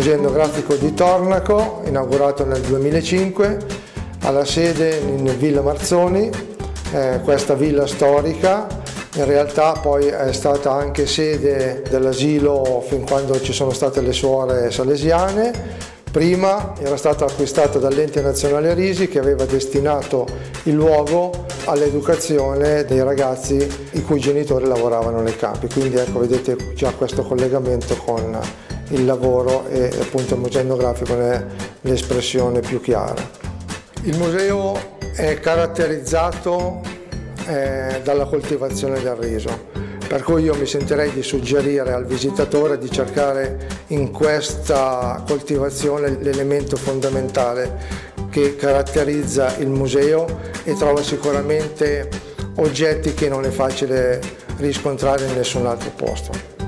Museo Etnografico di Tornaco, inaugurato nel 2005, alla sede in Villa Marzoni, questa villa storica. In realtà poi è stata anche sede dell'asilo fin quando ci sono state le suore salesiane. Prima era stata acquistata dall'Ente Nazionale Risi, che aveva destinato il luogo all'educazione dei ragazzi i cui genitori lavoravano nei campi. Quindi ecco, vedete già questo collegamento con il lavoro e appunto il museo etnografico ne è l'espressione più chiara. Il museo è caratterizzato dalla coltivazione del riso, per cui io mi sentirei di suggerire al visitatore di cercare in questa coltivazione l'elemento fondamentale che caratterizza il museo e trova sicuramente oggetti che non è facile riscontrare in nessun altro posto.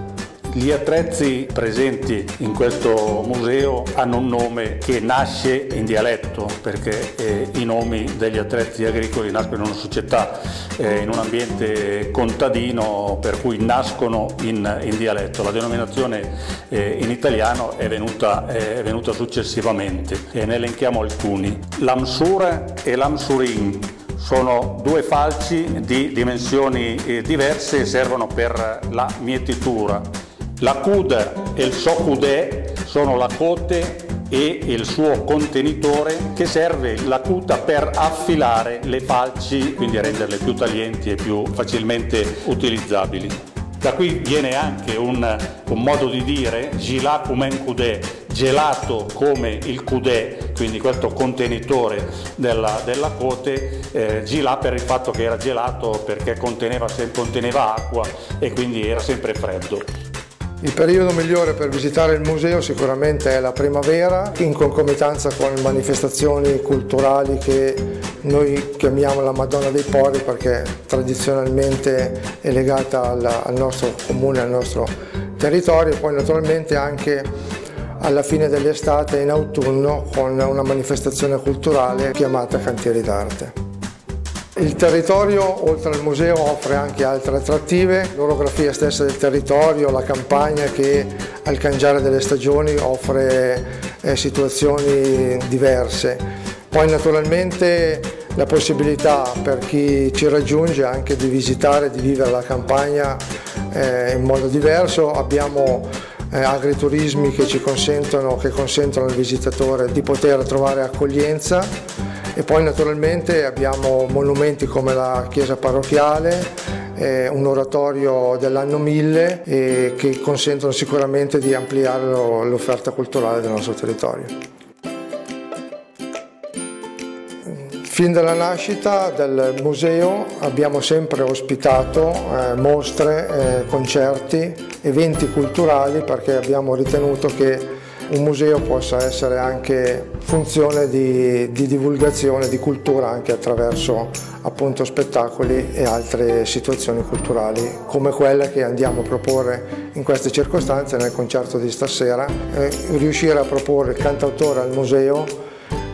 Gli attrezzi presenti in questo museo hanno un nome che nasce in dialetto, perché i nomi degli attrezzi agricoli nascono in una società, in un ambiente contadino, per cui nascono in dialetto. La denominazione in italiano è venuta successivamente e ne elenchiamo alcuni. L'amsura e l'amsurin sono due falci di dimensioni diverse e servono per la mietitura. La cuda e il socudè sono la cote e il suo contenitore, che serve la cuta per affilare le falci, quindi a renderle più taglienti e più facilmente utilizzabili. Da qui viene anche un modo di dire gilà cumen cudè, gelato come il cudè, quindi questo contenitore della cote, gilà per il fatto che era gelato perché conteneva acqua e quindi era sempre freddo. Il periodo migliore per visitare il museo sicuramente è la primavera, in concomitanza con manifestazioni culturali che noi chiamiamo la Madonna dei Pori, perché tradizionalmente è legata al nostro comune, al nostro territorio, e poi naturalmente anche alla fine dell'estate e in autunno con una manifestazione culturale chiamata Cantieri d'Arte. Il territorio, oltre al museo, offre anche altre attrattive, l'orografia stessa del territorio, la campagna che al cangiare delle stagioni offre situazioni diverse. Poi naturalmente la possibilità per chi ci raggiunge anche di visitare, di vivere la campagna in modo diverso. Abbiamo agriturismi che consentono al visitatore di poter trovare accoglienza. E poi naturalmente abbiamo monumenti come la chiesa parrocchiale, un oratorio dell'anno 1000 che consentono sicuramente di ampliare l'offerta culturale del nostro territorio. Fin dalla nascita del museo abbiamo sempre ospitato mostre, concerti, eventi culturali, perché abbiamo ritenuto che un museo possa essere anche funzione di divulgazione, di cultura, anche attraverso appunto spettacoli e altre situazioni culturali come quella che andiamo a proporre in queste circostanze nel concerto di stasera. Riuscire a proporre il cantautore al museo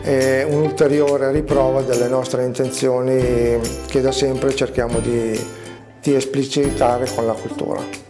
è un'ulteriore riprova delle nostre intenzioni che da sempre cerchiamo di esplicitare con la cultura.